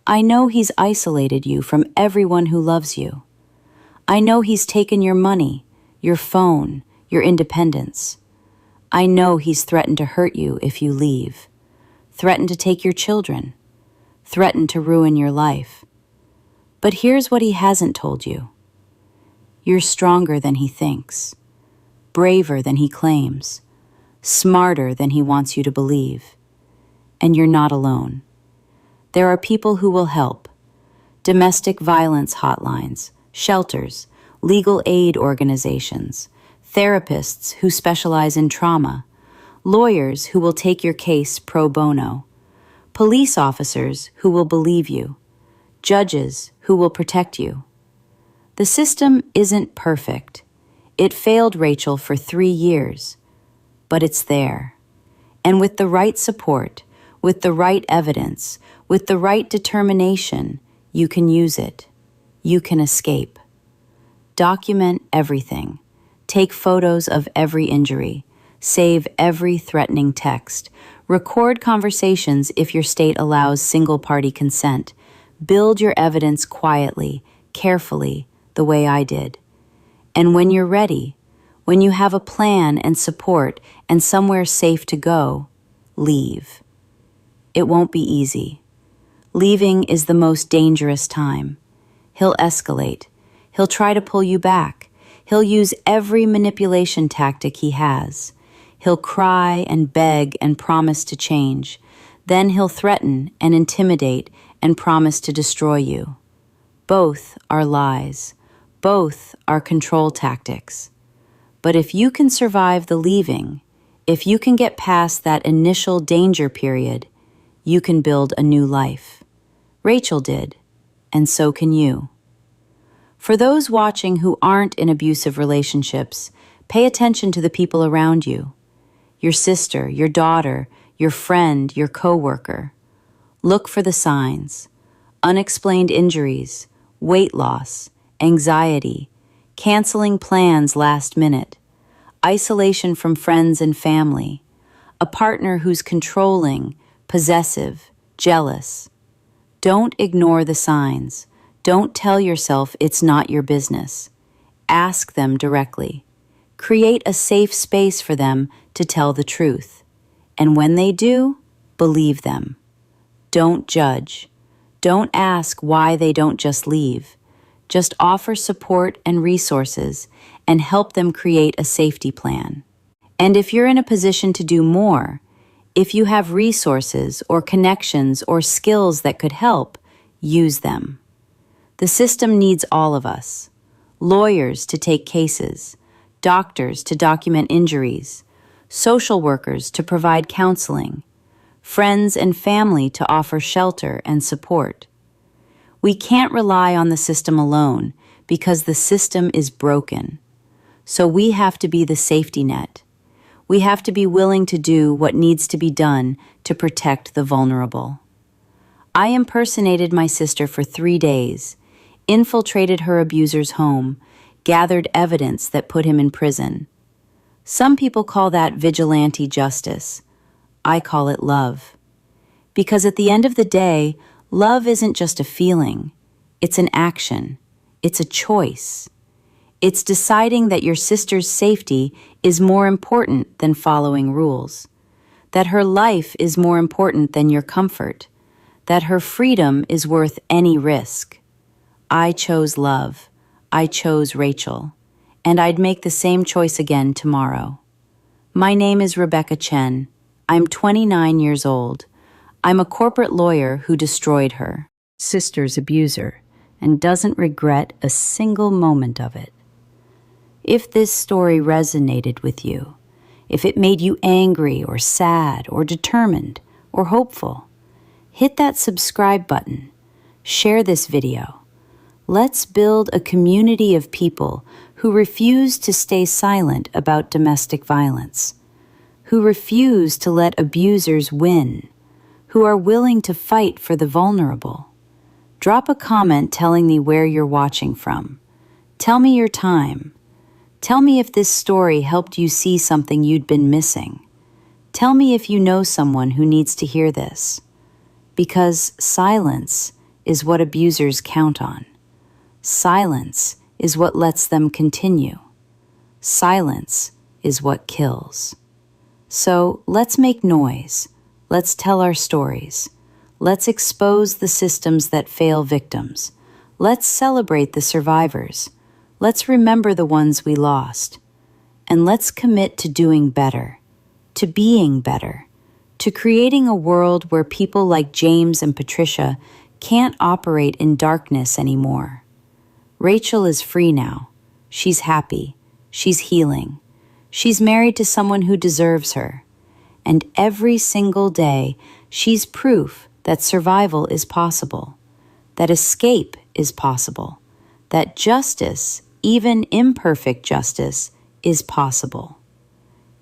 I know he's isolated you from everyone who loves you. I know he's taken your money, your phone, your independence. I know he's threatened to hurt you if you leave, threatened to take your children, threatened to ruin your life. But here's what he hasn't told you. You're stronger than he thinks, braver than he claims, smarter than he wants you to believe. And you're not alone. There are people who will help. Domestic violence hotlines, shelters, legal aid organizations, therapists who specialize in trauma, lawyers who will take your case pro bono, police officers who will believe you, judges who will protect you. The system isn't perfect. It failed Rachel for 3 years, but it's there. And with the right support, with the right evidence, with the right determination, you can use it. You can escape. Document everything. Take photos of every injury. Save every threatening text. Record conversations if your state allows single-party consent. Build your evidence quietly, carefully, the way I did. And when you're ready, when you have a plan and support and somewhere safe to go, leave. It won't be easy. Leaving is the most dangerous time. He'll escalate. He'll try to pull you back. He'll use every manipulation tactic he has. He'll cry and beg and promise to change. Then he'll threaten and intimidate and promise to destroy you. Both are lies. Both are control tactics. But if you can survive the leaving, if you can get past that initial danger period, you can build a new life. Rachel did, and so can you. For those watching who aren't in abusive relationships, pay attention to the people around you. Your sister, your daughter, your friend, your coworker. Look for the signs. Unexplained injuries, weight loss, anxiety, canceling plans last minute, isolation from friends and family, a partner who's controlling, possessive, jealous. Don't ignore the signs. Don't tell yourself it's not your business. Ask them directly. Create a safe space for them to tell the truth. And when they do, believe them. Don't judge. Don't ask why they don't just leave. Just offer support and resources and help them create a safety plan. And if you're in a position to do more, if you have resources or connections or skills that could help, use them. The system needs all of us. Lawyers to take cases, doctors to document injuries, social workers to provide counseling, friends and family to offer shelter and support. We can't rely on the system alone because the system is broken. So we have to be the safety net. We have to be willing to do what needs to be done to protect the vulnerable. I impersonated my sister for 3 days, infiltrated her abuser's home, gathered evidence that put him in prison. Some people call that vigilante justice. I call it love. Because at the end of the day, love isn't just a feeling. It's an action. It's a choice. It's deciding that your sister's safety is more important than following rules, that her life is more important than your comfort, that her freedom is worth any risk. I chose love. I chose Rachel, and I'd make the same choice again tomorrow. My name is Rebecca Chen. I'm 29 years old. I'm a corporate lawyer who destroyed her sister's abuser and doesn't regret a single moment of it. If this story resonated with you, if it made you angry or sad or determined or hopeful, hit that subscribe button. Share this video. Let's build a community of people who refuse to stay silent about domestic violence, who refuse to let abusers win, who are willing to fight for the vulnerable. Drop a comment telling me where you're watching from. Tell me your time. Tell me if this story helped you see something you'd been missing. Tell me if you know someone who needs to hear this. Because silence is what abusers count on. Silence is what lets them continue. Silence is what kills. So let's make noise. Let's tell our stories. Let's expose the systems that fail victims. Let's celebrate the survivors. Let's remember the ones we lost. And let's commit to doing better, to being better, to creating a world where people like James and Patricia can't operate in darkness anymore. Rachel is free now. She's happy. She's healing. She's married to someone who deserves her. And every single day, she's proof that survival is possible, that escape is possible, that justice, even imperfect justice, is possible.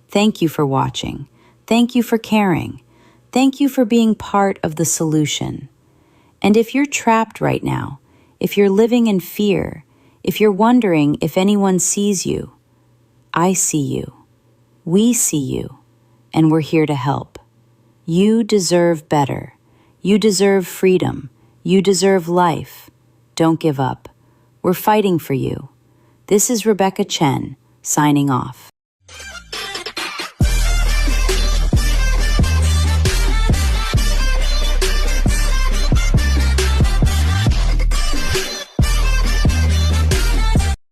Thank you for watching. Thank you for caring. Thank you for being part of the solution. And if you're trapped right now, if you're living in fear, if you're wondering if anyone sees you, I see you. We see you. And we're here to help. You deserve better. You deserve freedom. You deserve life. Don't give up. We're fighting for you. This is Rebecca Chen, signing off.